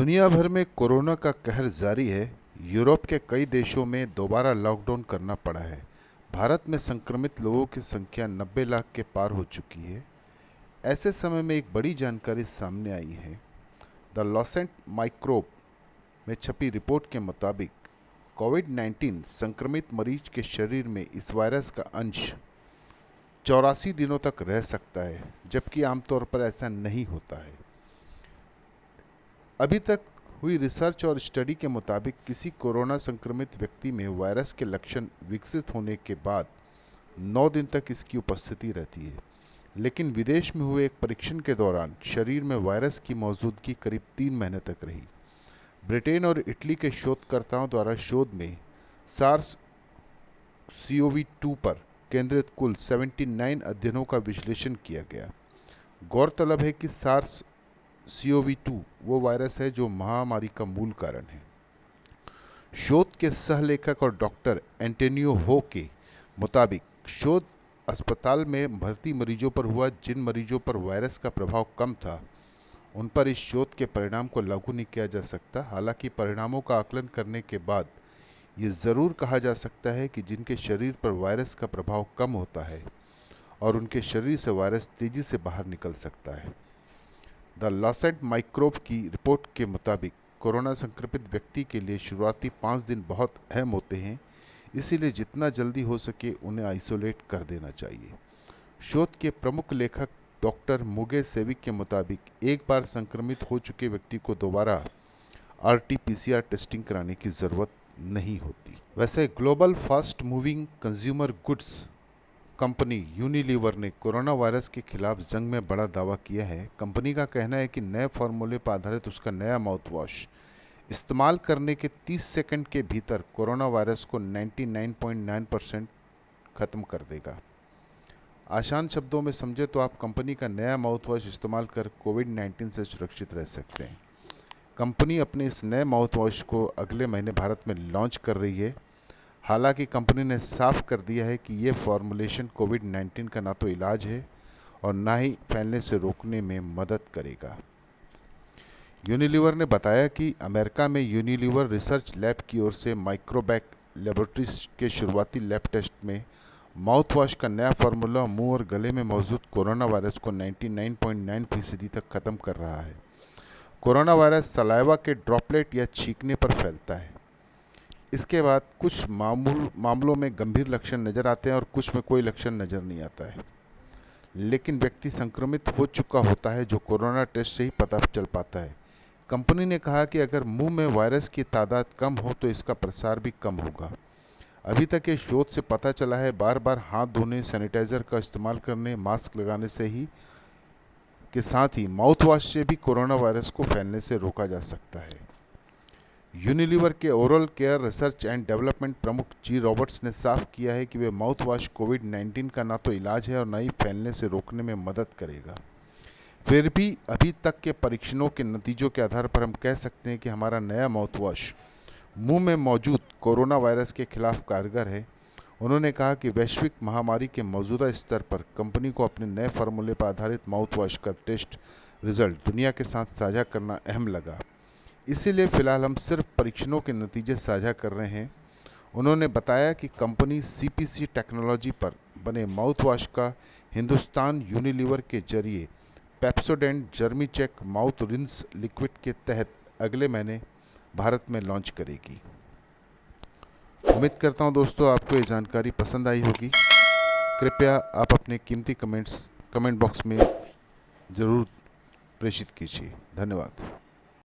दुनिया भर में कोरोना का कहर जारी है। यूरोप के कई देशों में दोबारा लॉकडाउन करना पड़ा है। भारत में संक्रमित लोगों की संख्या 90 लाख के पार हो चुकी है। ऐसे समय में एक बड़ी जानकारी सामने आई है। द लॉसेंट माइक्रोब में छपी रिपोर्ट के मुताबिक कोविड-19 संक्रमित मरीज के शरीर में इस वायरस का अंश 84 दिनों तक रह सकता है, जबकि आमतौर पर ऐसा नहीं होता है। अभी तक हुई रिसर्च और स्टडी के मुताबिक किसी कोरोना संक्रमित व्यक्ति में वायरस के लक्षण विकसित होने के बाद 9 दिन तक इसकी उपस्थिति रहती है, लेकिन विदेश में हुए एक परीक्षण के दौरान शरीर में वायरस की मौजूदगी करीब 3 महीने तक रही। ब्रिटेन और इटली के शोधकर्ताओं द्वारा शोध में सार्स CoV-2 पर केंद्रित कुल 79 अध्ययनों का विश्लेषण किया गया। गौरतलब है कि सार्स CoV-2 वो वायरस है जो महामारी का मूल कारण है। शोध के सहलेखक और डॉक्टर एंटोनियो हो के मुताबिक शोध अस्पताल में भर्ती मरीजों पर हुआ। जिन मरीजों पर वायरस का प्रभाव कम था उन पर इस शोध के परिणाम को लागू नहीं किया जा सकता। हालांकि परिणामों का आकलन करने के बाद ये ज़रूर कहा जा सकता है कि जिनके शरीर पर वायरस का प्रभाव कम होता है और उनके शरीर से वायरस तेज़ी से बाहर निकल सकता है। द लॉसेंट माइक्रोब की रिपोर्ट के मुताबिक कोरोना संक्रमित व्यक्ति के लिए शुरुआती 5 दिन बहुत अहम होते हैं, इसीलिए जितना जल्दी हो सके उन्हें आइसोलेट कर देना चाहिए। शोध के प्रमुख लेखक डॉक्टर मुगे सेविक के मुताबिक एक बार संक्रमित हो चुके व्यक्ति को दोबारा RT-PCR टेस्टिंग कराने की ज़रूरत नहीं होती। वैसे global fast moving consumer goods company Unilever ने कोरोना वायरस के खिलाफ जंग में बड़ा दावा किया है। कंपनी का कहना है कि नए फार्मूले पर आधारित उसका नया माउथ वॉश इस्तेमाल करने के 30 सेकंड के भीतर कोरोना वायरस को 99.9% ख़त्म कर देगा। आसान शब्दों में समझे तो आप कंपनी का नया माउथ वॉश इस्तेमाल कर कोविड-19 से सुरक्षित रह सकते हैं। कंपनी अपने इस नए माउथ वॉश को अगले महीने भारत में लॉन्च कर रही है। हालांकि कंपनी ने साफ कर दिया है कि ये फॉर्मुलेशन कोविड-19 का ना तो इलाज है और ना ही फैलने से रोकने में मदद करेगा। यूनिलीवर ने बताया कि अमेरिका में यूनिलीवर रिसर्च लैब की ओर से माइक्रोबैक लेबोरेटरीज के शुरुआती लैब टेस्ट में माउथ वॉश का नया फार्मूला मुंह और गले में मौजूद कोरोना वायरस को 99.9% तक ख़त्म कर रहा है। कोरोना वायरस सलाइवा के ड्रॉपलेट या छींकने पर फैलता है। इसके बाद कुछ मामलों में गंभीर लक्षण नज़र आते हैं और कुछ में कोई लक्षण नज़र नहीं आता है, लेकिन व्यक्ति संक्रमित हो चुका होता है जो कोरोना टेस्ट से ही पता चल पाता है। कंपनी ने कहा कि अगर मुंह में वायरस की तादाद कम हो तो इसका प्रसार भी कम होगा। अभी तक ये शोध से पता चला है बार बार हाथ धोने, सैनिटाइज़र का इस्तेमाल करने, मास्क लगाने से ही के साथ ही माउथ वॉश से भी कोरोना वायरस को फैलने से रोका जा सकता है। यूनिलीवर के oral care research and development प्रमुख जी रॉबर्ट्स ने साफ किया है कि वे माउथ वॉश कोविड-19 का ना तो इलाज है और ना ही फैलने से रोकने में मदद करेगा। फिर भी अभी तक के परीक्षणों के नतीजों के आधार पर हम कह सकते हैं कि हमारा नया माउथ वॉश मुंह में मौजूद कोरोना वायरस के खिलाफ कारगर है। उन्होंने कहा कि वैश्विक महामारी के मौजूदा स्तर पर कंपनी को अपने नए फार्मूले पर आधारित माउथ वॉश का टेस्ट रिजल्ट दुनिया के साथ साझा करना अहम लगा, इसीलिए फ़िलहाल हम सिर्फ परीक्षणों के नतीजे साझा कर रहे हैं। उन्होंने बताया कि कंपनी CPC टेक्नोलॉजी पर बने माउथ वॉश का हिंदुस्तान यूनिलीवर के जरिए पेप्सोडेंट जर्मी-चेक माउथ रिंस लिक्विड के तहत अगले महीने भारत में लॉन्च करेगी। उम्मीद करता हूं दोस्तों आपको ये जानकारी पसंद आई होगी। कृपया आप अपने कीमती कमेंट बॉक्स में ज़रूर प्रेषित कीजिए। धन्यवाद।